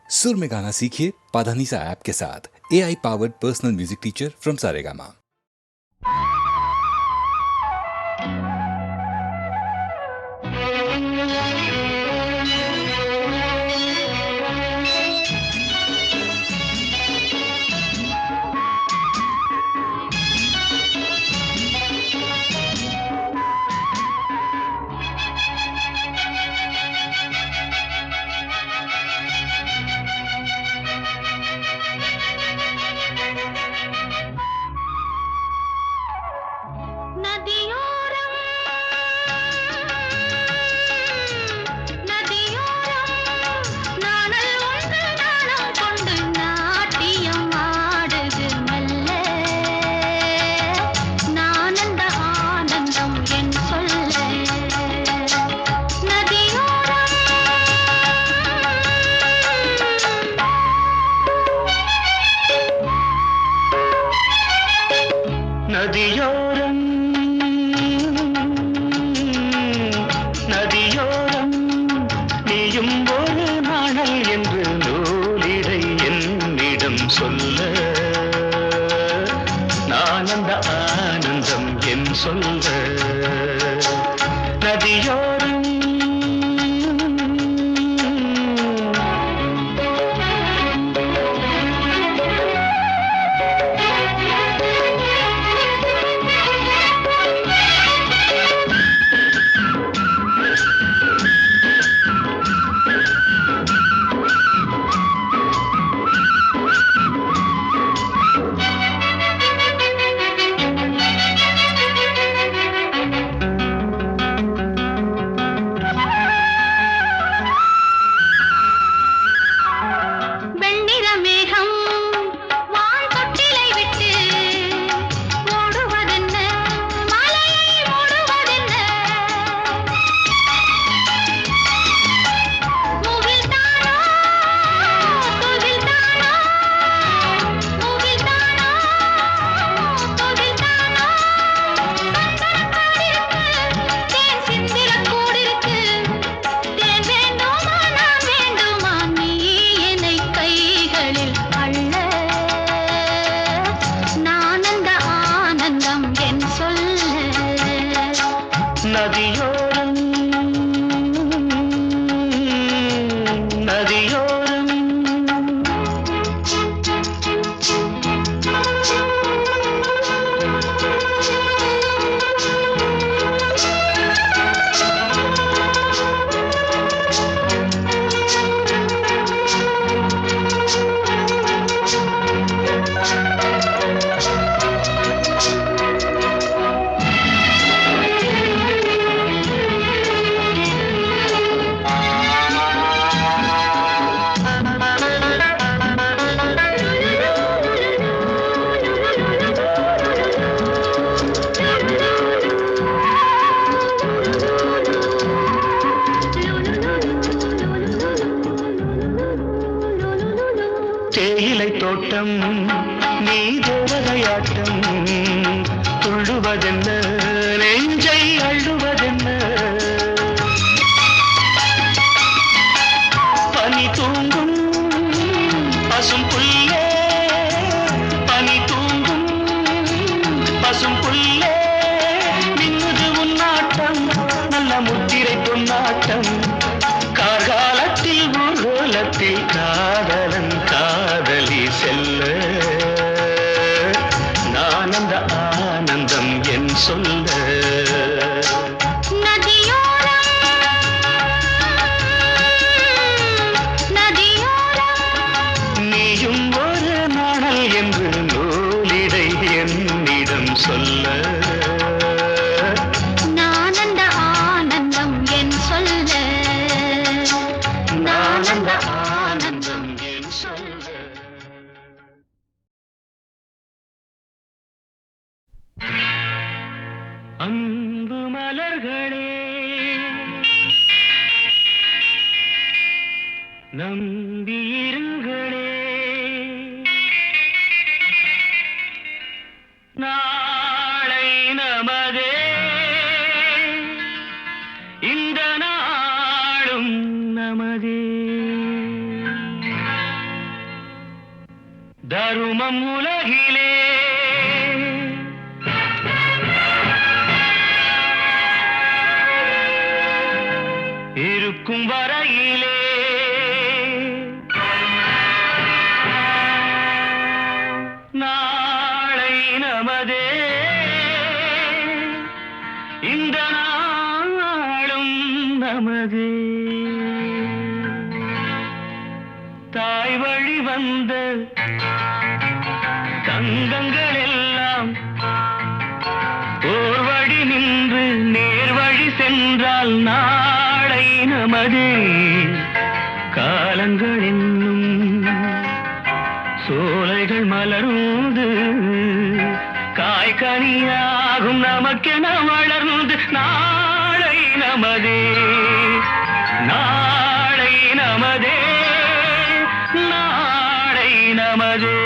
सुर में गाना सीखिए पाधानीसा ऐप के साथ। AI powered personal music teacher from Saregama. நதியோரம் நதியோரம் நீயும் ஒரு நாணல் என்று நூலிடை என்னிடம் சொல்ல நான் அந்த ஆனந்தம் என் சொல்ல நதியோரம் நதியோரம் நதியோரம் தேயிலை தோட்டம் நீ தேவதையாட்டம் துள்ளுவதென்ன நெஞ்சை அள்ளுவதென்ன பனி தூங்கும் பசும் புல்லே பனி தூங்கும் பசும் புல்லே மின்னுது உன்னாட்டம் நல்ல முத்திரை பொன்னாட்டம் கார்காலத்தில் ஊர்வலத்தில் காதலன் காதலி செல்ல நான் அந்த ஆனந்தம் என் சொல்ல நீயும் ஒரு நாணல் என்று நூலிடை என்னிடம் சொல்ல நான் அந்த ஆனந்தம் என் சொல்ல அன்பு மலர்களே நம்பியிருங்களே நாளை நமதே இந்த நாளும் நமதே தருமம் உலகிலே இருக்கும் வரையிலே நாளை நமதே இந்த நாளும் நமதே தாய் வழி வந்த தங்கங்கள் எல்லாம் ஓர் வழி நின்று நேர் வழி சென்றால் நாளை நமதே காலங்கள் என்னும் சோலைகள் மலர்ந்து காய்கனியாகும் நமக்கென வளர்ந்து நாளை நமதே நாளை நமதே நாளை நமதே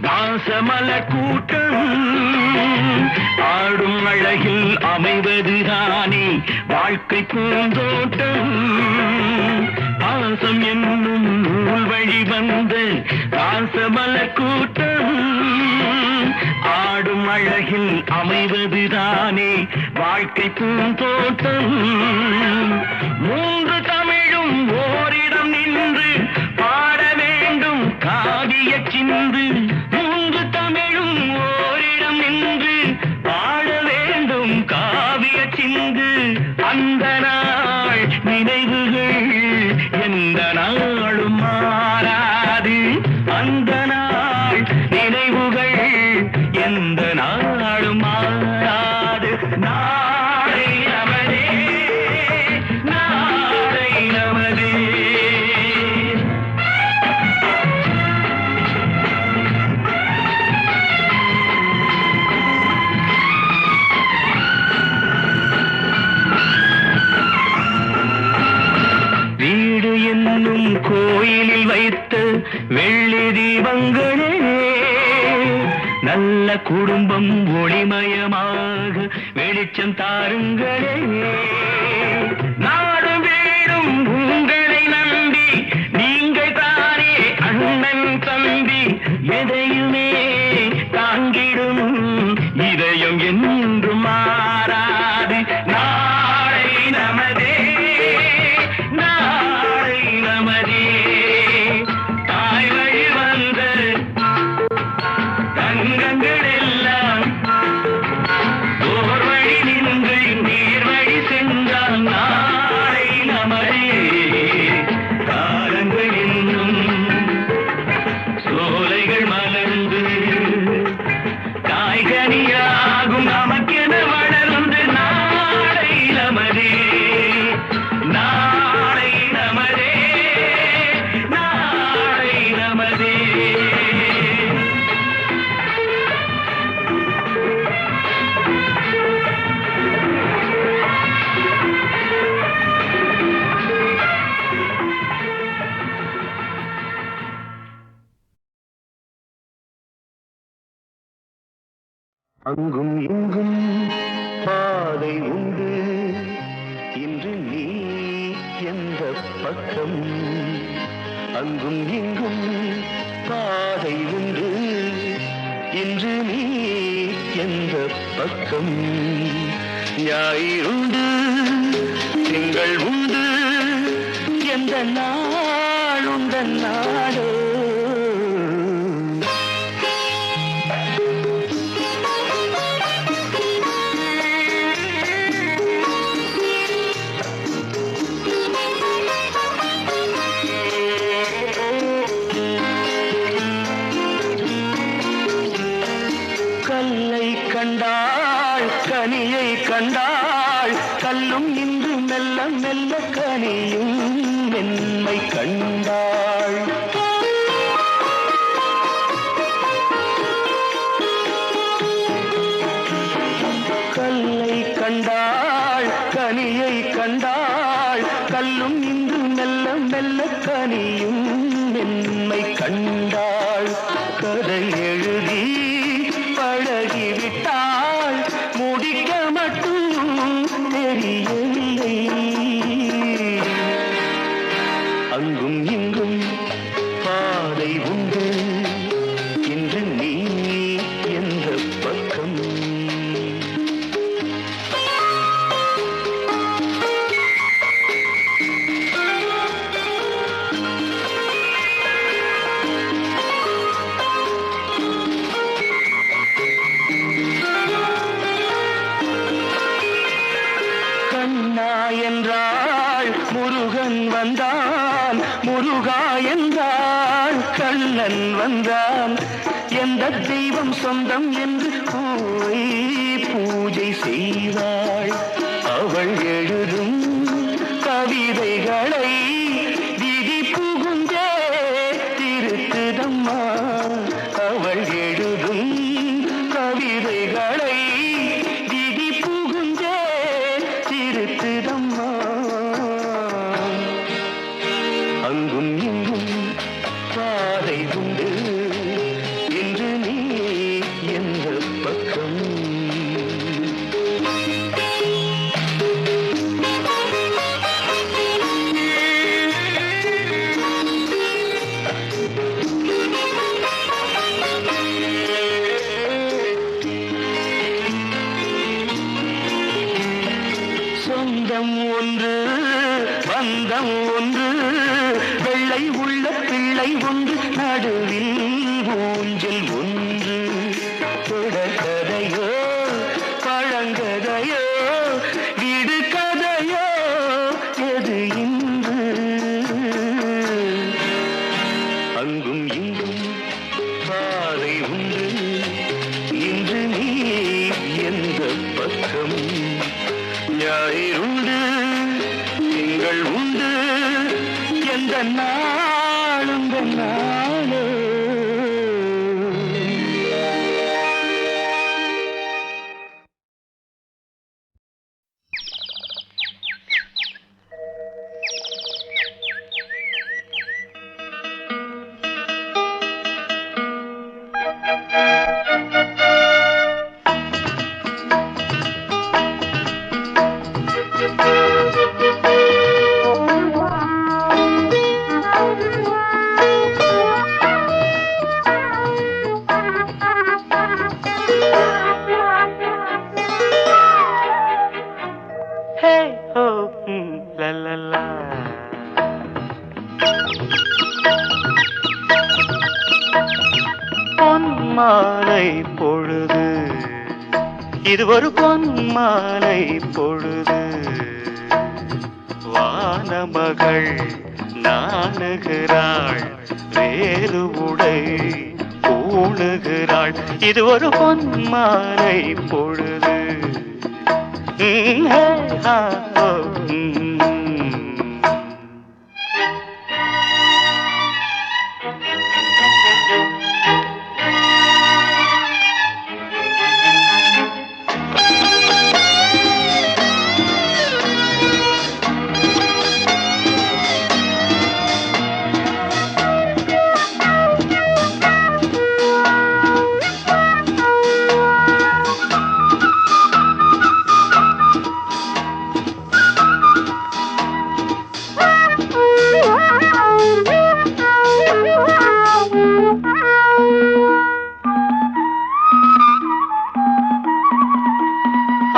வாசமலர் கூட்டம் ஆடும் அழகில் அமைவதுதானே வாழ்க்கை பூந்தோட்டம் பாசம் என்னும் நூல் வழி வந்த வாசமலர் கூட்டம் ஆடும் அழகில் அமைவதுதானே வாழ்க்கை பூந்தோட்டம் மூன்று தமிழும் ஓரிடம் நின்று பாட வேண்டும் காவிய சிந்து மூன்று தமிழும் ஓரிடம் நின்று பாட வேண்டும் காவிய சிந்து அந்த நாள் நினைவுகள் எந்த நாளும் மாறாது அந்த நாள் நினைவுகள் எந்த நாளும் மாறாது நாளை நமதே நாளை நமதே வீடு என்னும் கோயிலில் வைத்த வெள்ளி தீபங்களே நல்ல குடும்பம் ஒளிமயமாக வெளிச்சம் தாருங்களே நாடு வீடும் உங்களை நம்பி நீங்கள் தானே அண்ணன் தம்பி எதையுமே தாங்கிடும் இதயம் என்றும் மாறாது நாளை நமதே நாளை நமதே தாய் வழி வந்த தங்கங்கள் எல்லாம் ஓர் வழி நின்று நீர் வழி சென்றால் நாளை நமதே காலங்கள் இன்னும் சோலைகள் மலர்ந்து காய்கனியாகும் நமக்கென வளர்ந்து நாளை நமதே நாளை நமதே நாளை நமதே அங்கும் இங்கும் பாதை உண்டு இன்று நீ எந்த பக்கம் அங்கும் இங்கும் பாதை உண்டு இன்று நீ எந்த பக்கம் ஞாயிறுண்டு திங்கள் உண்டு எந்த நாள் உந்த நாடோ கண்டாள் கனியை கண்டாள் கல்லும் இன்று மெல்ல மெல்ல கனியும் மென்மை கண்டாள் கல்லை கண்டாள் கனியை கண்டாள் கல்லும் இன்று மெல்ல மெல்ல கனியும் மென்மை கண்டாள் கதை எழுதி பழகிவிட்டாள் முடிக்க மட்டும் தெரியவில்லை அங்கும் இங்கும் பாதை உண்டு இன்று நீ எந்த பக்கம் கண்ணா என்றாள் முருகன் வந்தான் முருகா என்றாள் கண்ணன் வந்தான் எந்த தெய்வம் சொந்தம் என்று போய் பூஜை செய்தாள் அவள் எழுதும் கவிதைகளை விதி புகுந்தே திருத்துதம்மா அவள் எழுதும் கவிதைகளை விதி புகுந்தே திருத்துதம்மா அங்கும் இங்கும் பாதை உண்டு இன்று நீ எந்த பக்கம் சொந்தம் ஒன்று பந்தம் ஒன்று வெள்ளை உள்ள பிள்ளை ஒன்று நடுவில் ஊஞ்சல் ஒன்று தொடர்கதையோ பழங்கதையோ விடு கதையோ எது இன்று அங்கும் இங்கும் பாதை உண்டு இன்று நீ எந்த பக்கம் ஞாயிறுண்டு திங்கள் உண்டு எந்த நாளும் நாளோ பொன்மாலை பொழுது இது ஒரு பொன்மாலை பொழுது வானமகள் நாணுகிறாள் வேறு உடை பூணுகிறாள் இது ஒரு பொன்மாலை பொழுது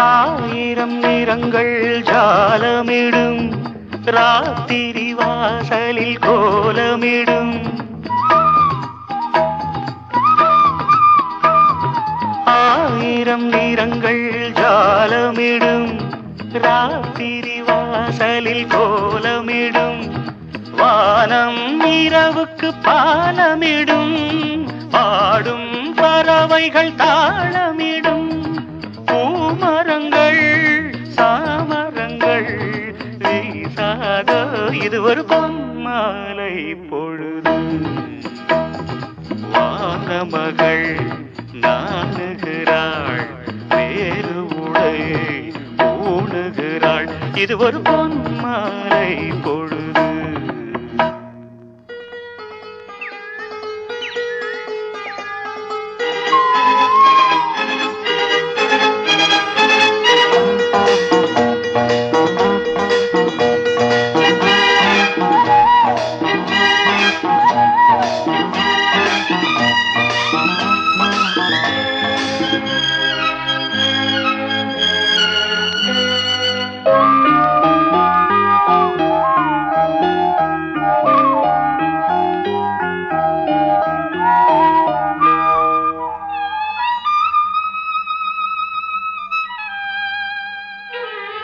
ஆயிரம் நிறங்கள் ஜாலமிடும் ராத்திரி வாசலில் கோலமிடும் ஆயிரம் நிறங்கள் ஜாலமிடும் ராத்திரி வாசலில் கோலமிடும் வானம் இரவுக்கு பாலமிடும் பாடும் பறவைகள் தாளமிடும் இது ஒரு பொன்மாலை பொழுது. வானமகள் நாணுகிறாள், வேறு உடை ஊணுகிறாள், இது ஒரு பொன்மாலை பொழுது.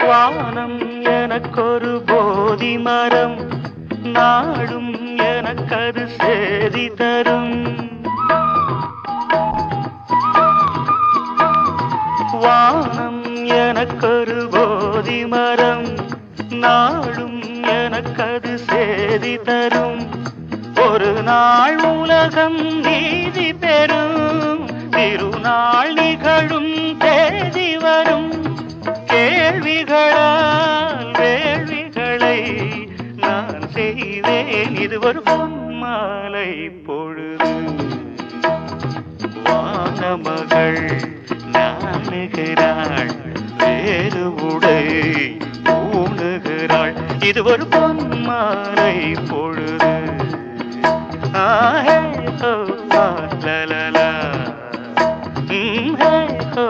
வானம் எனக்கொரு போதி மரம், நாடும் எனக்கது சேதி தரும். வானம் எனக்கொரு போதி மரம், நாடும் எனக்கது சேதி தரும். ஒரு நாள் உலகம் நீதி பெறும், திருநாள் நிகழும் தேதி வரும். கேள்விகளால் வேள்விகளை நான் செய்வேன், இது ஒரு பொன்மாலை பொழுது. வானமகள் நாணுகிறாள், வேறு உடை ஊணுகிறாள், இது ஒரு பொன்மாலை பொழுது. ஆஹே ஹோ லலலா, ஹே ஹோ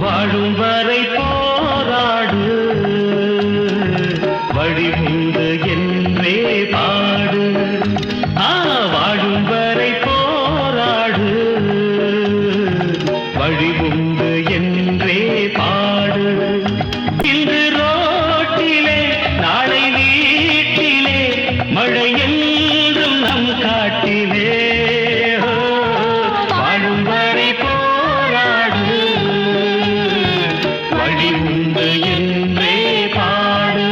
வாழும் வரை போராடு, வழிமுண்டு என்றே பாடு. வாழும் வரை போராடு, வழிமுண்டு என்றே பாடு. இன்று ரோட்டிலே நாளை வீட்டிலே, மழை என்றும் நம் காட்டிலே. வாழும் வரை போராடு, வழி உண்டு என்றே பாடு.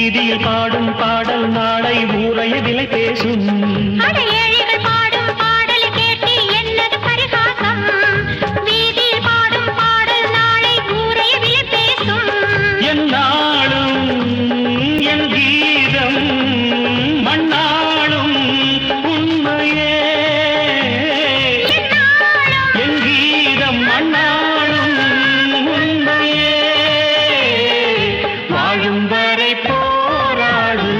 வீதியில் பாடும் பாடல் நாளை ஊரைய விலை பேசும். அடையேழிகள் பாடும் பாடல் கேட்டு என்னது பரிகாசம். வீதியில் பாடும் பாடல் நாளை ஊரைய விலை பேசும். என்னாலும் என் கீதம் மண்ணாளும் உண்மையே. என் கீதம் மண்ணாளும் உண்மையே. வாழும் வரை போராடு,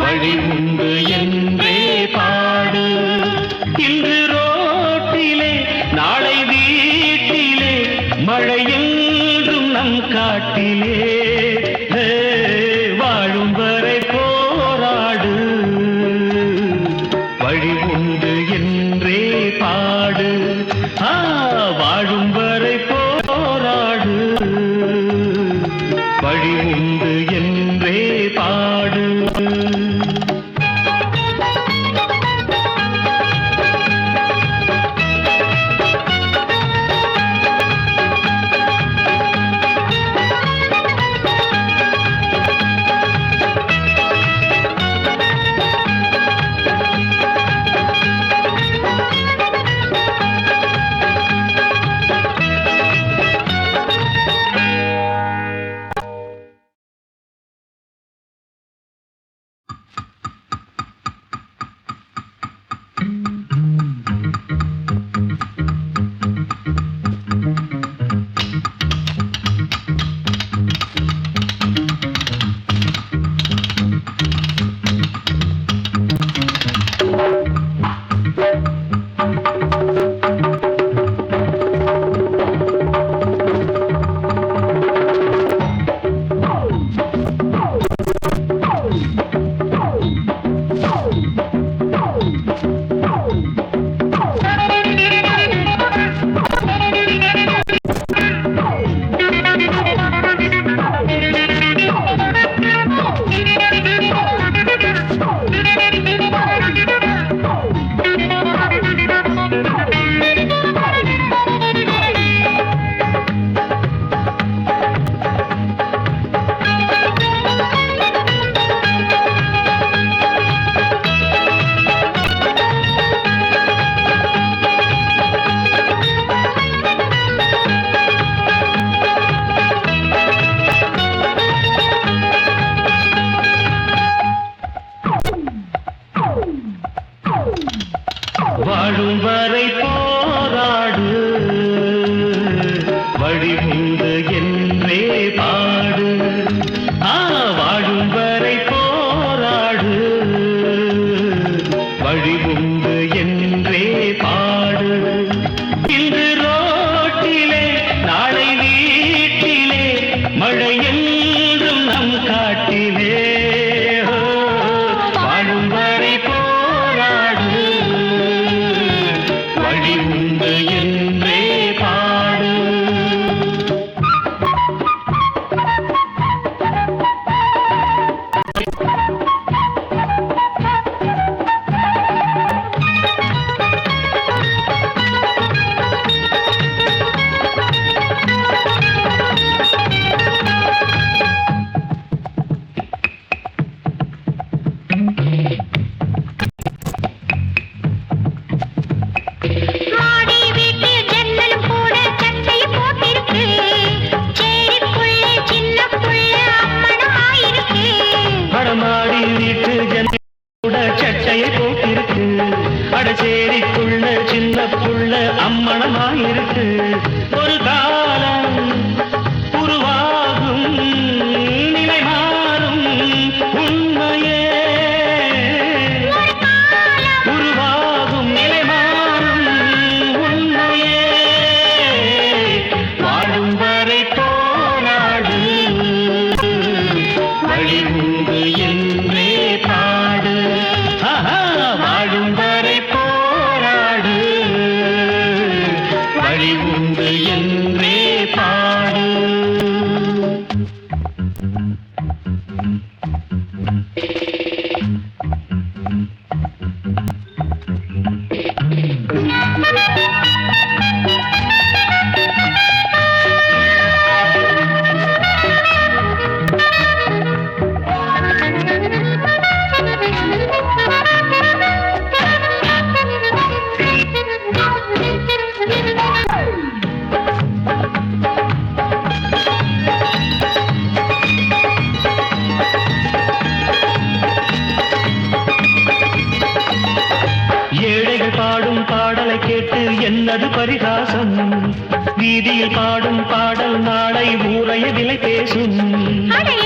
வழி உண்டு என்றே பாடு. இன்று ரோட்டிலே நாளை வீட்டிலே மழை என்றும் நம் காட்டிலே. வாழும் வரை போராடு, வழி உண்டு என்றே பாடு. வாழும் வரை போராடு, வழி உண்டு என்றே பாடு. வாழும் வரை போராடு, வழி உண்டு என்றே பாடு. வாழும் வரை போராடு, வழி உண்டு என்றே பாடு. இன்று ரோட்டிலே நாளை வீட்டிலே மழை என்றும் நம் காட்டிலே. வாழும் வரை போராடு, வழி உண்டு என்றே பாடு. மாடி வீட்டு ஜன்னலும் கூட சட்டை போட்டிருக்கு. சேரிக்குள்ளே சின்ன புள்ள அம்மனும் ஆயிருக்கு. வடமாடி வீட்டு ஜன்னல் கூட சட்டையை போட்டிருக்கு. அடச்சேரிக்குள்ள சின்ன புள்ள அம்மணமாயிருக்கு. ஒரு காலம் உருவாகும், நிலை மாறும் உண்மையே. உருவாகும், நிலை மாறும் உண்மையே. வாழும் வரை போராடு, வழி உண்டு என்றே பாடு. வாழும் வரை போராடு, வழி உண்டு என்றே பாடு. என்னது பரிகாசம் வீதியில் பாடும் பாடல் நாளை ஊரைய விலை பேசும் அடைய